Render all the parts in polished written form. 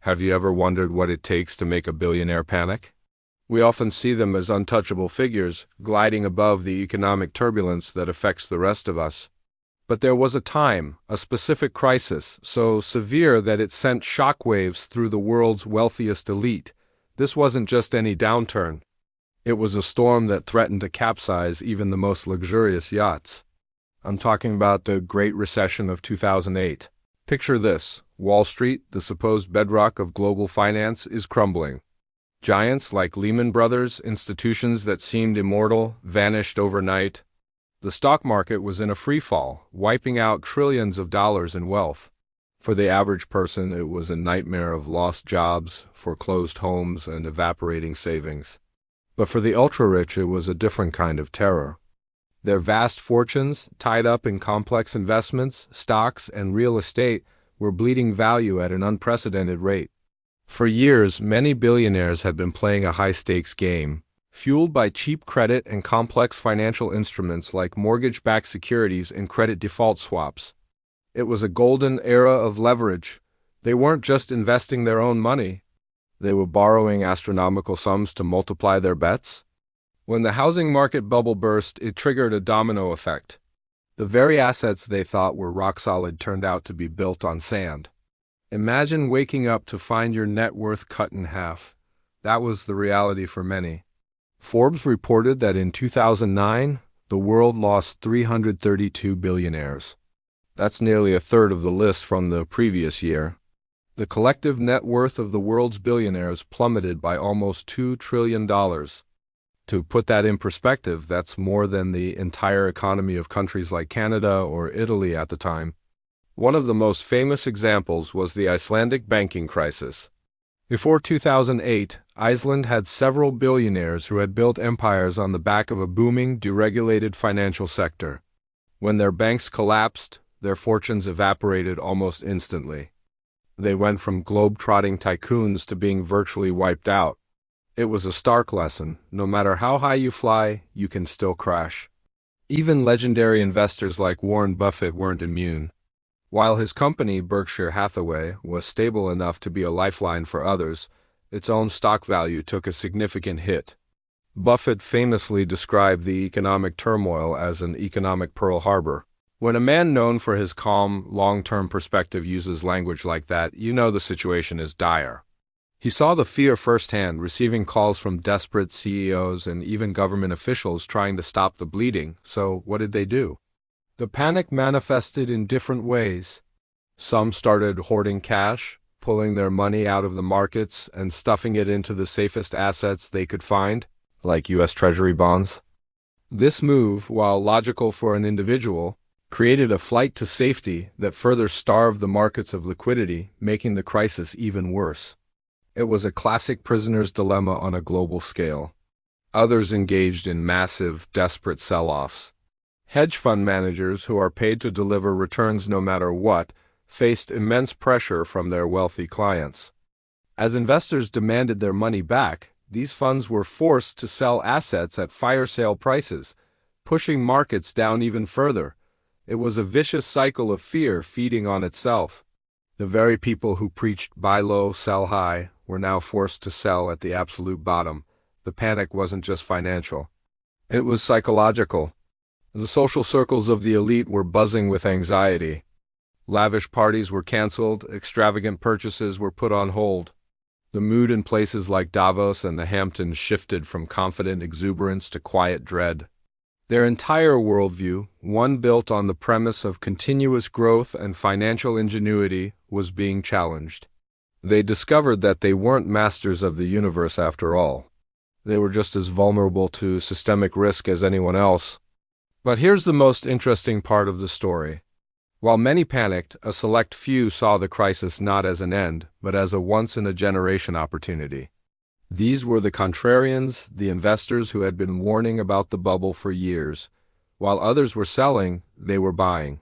Have you ever wondered what it takes to make a billionaire panic? We often see them as untouchable figures, gliding above the economic turbulence that affects the rest of us. But there was a time, a specific crisis, so severe that it sent shockwaves through the world's wealthiest elite. This wasn't just any downturn. It was a storm that threatened to capsize even the most luxurious yachts. I'm talking about the Great Recession of 2008. Picture this: Wall Street, the supposed bedrock of global finance, is crumbling. Giants like Lehman Brothers, institutions that seemed immortal, vanished overnight. The stock market was in a free fall, wiping out trillions of dollars in wealth. For the average person, it was a nightmare of lost jobs, foreclosed homes, and evaporating savings. But for the ultra-rich, it was a different kind of terror. Their vast fortunes, tied up in complex investments, stocks, and real estate, were bleeding value at an unprecedented rate. For years, many billionaires had been playing a high-stakes game, fueled by cheap credit and complex financial instruments like mortgage-backed securities and credit default swaps. It was a golden era of leverage. They weren't just investing their own money. They were borrowing astronomical sums to multiply their bets. When the housing market bubble burst, it triggered a domino effect. The very assets they thought were rock solid turned out to be built on sand. Imagine waking up to find your net worth cut in half. That was the reality for many. Forbes reported that in 2009, the world lost 332 billionaires. That's nearly a third of the list from the previous year. The collective net worth of the world's billionaires plummeted by almost $2 trillion. To put that in perspective, that's more than the entire economy of countries like Canada or Italy at the time. One of the most famous examples was the Icelandic banking crisis. Before 2008, Iceland had several billionaires who had built empires on the back of a booming, deregulated financial sector. When their banks collapsed, their fortunes evaporated almost instantly. They went from globe-trotting tycoons to being virtually wiped out. It was a stark lesson: no matter how high you fly, you can still crash. Even legendary investors like Warren Buffett weren't immune. While his company, Berkshire Hathaway, was stable enough to be a lifeline for others, its own stock value took a significant hit. Buffett famously described the economic turmoil as an economic Pearl Harbor. When a man known for his calm, long-term perspective uses language like that, you know the situation is dire. He saw the fear firsthand, receiving calls from desperate CEOs and even government officials trying to stop the bleeding. So what did they do? The panic manifested in different ways. Some started hoarding cash, pulling their money out of the markets and stuffing it into the safest assets they could find, like U.S. Treasury bonds. This move, while logical for an individual, created a flight to safety that further starved the markets of liquidity, making the crisis even worse. It was a classic prisoner's dilemma on a global scale. Others engaged in massive, desperate sell-offs. Hedge fund managers, who are paid to deliver returns no matter what, faced immense pressure from their wealthy clients. As investors demanded their money back, these funds were forced to sell assets at fire sale prices, pushing markets down even further. It was a vicious cycle of fear feeding on itself. The very people who preached buy low, sell high were now forced to sell at the absolute bottom. The panic wasn't just financial. It was psychological. The social circles of the elite were buzzing with anxiety. Lavish parties were canceled, extravagant purchases were put on hold. The mood in places like Davos and the Hamptons shifted from confident exuberance to quiet dread. Their entire worldview, one built on the premise of continuous growth and financial ingenuity, was being challenged. They discovered that they weren't masters of the universe after all. They were just as vulnerable to systemic risk as anyone else. But here's the most interesting part of the story. While many panicked, a select few saw the crisis not as an end, but as a once-in-a-generation opportunity. These were the contrarians, the investors who had been warning about the bubble for years. While others were selling, they were buying.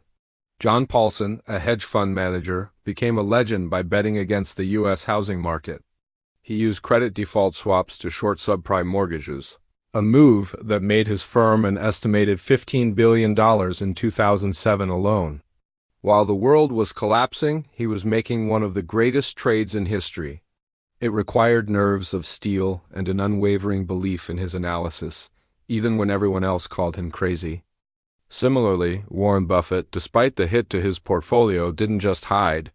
John Paulson, a hedge fund manager, became a legend by betting against the U.S. housing market. He used credit default swaps to short subprime mortgages, a move that made his firm an estimated $15 billion in 2007 alone. While the world was collapsing, he was making one of the greatest trades in history. It required nerves of steel and an unwavering belief in his analysis, even when everyone else called him crazy. Similarly, Warren Buffett, despite the hit to his portfolio, didn't just hide.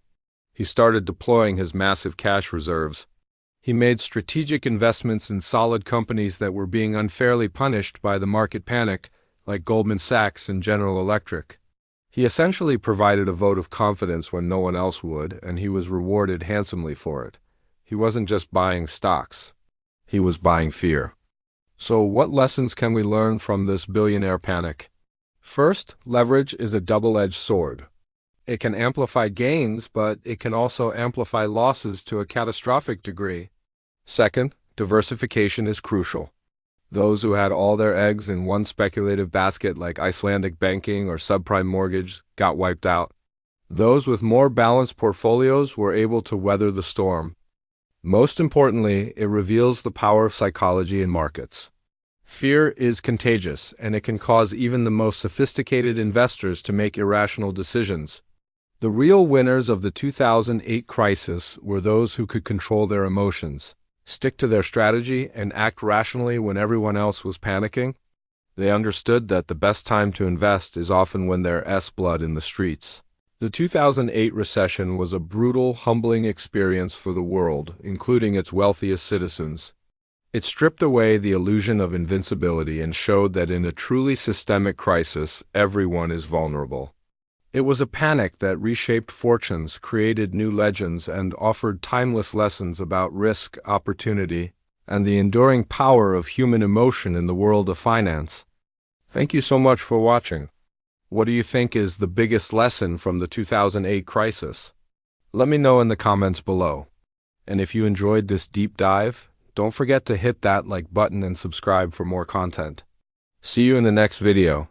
He started deploying his massive cash reserves. He made strategic investments in solid companies that were being unfairly punished by the market panic, like Goldman Sachs and General Electric. He essentially provided a vote of confidence when no one else would, and he was rewarded handsomely for it. He wasn't just buying stocks. He was buying fear. So what lessons can we learn from this billionaire panic? First, leverage is a double-edged sword. It can amplify gains, but it can also amplify losses to a catastrophic degree. Second, diversification is crucial. Those who had all their eggs in one speculative basket like Icelandic banking or subprime mortgage got wiped out. Those with more balanced portfolios were able to weather the storm. Most importantly, it reveals the power of psychology in markets. Fear is contagious, and it can cause even the most sophisticated investors to make irrational decisions. The real winners of the 2008 crisis were those who could control their emotions, stick to their strategy, and act rationally when everyone else was panicking. They understood that the best time to invest is often when there's blood in the streets. The 2008 recession was a brutal, humbling experience for the world, including its wealthiest citizens. It stripped away the illusion of invincibility and showed that in a truly systemic crisis, everyone is vulnerable. It was a panic that reshaped fortunes, created new legends, and offered timeless lessons about risk, opportunity, and the enduring power of human emotion in the world of finance. Thank you so much for watching. What do you think is the biggest lesson from the 2008 crisis? Let me know in the comments below. And if you enjoyed this deep dive, don't forget to hit that like button and subscribe for more content. See you in the next video.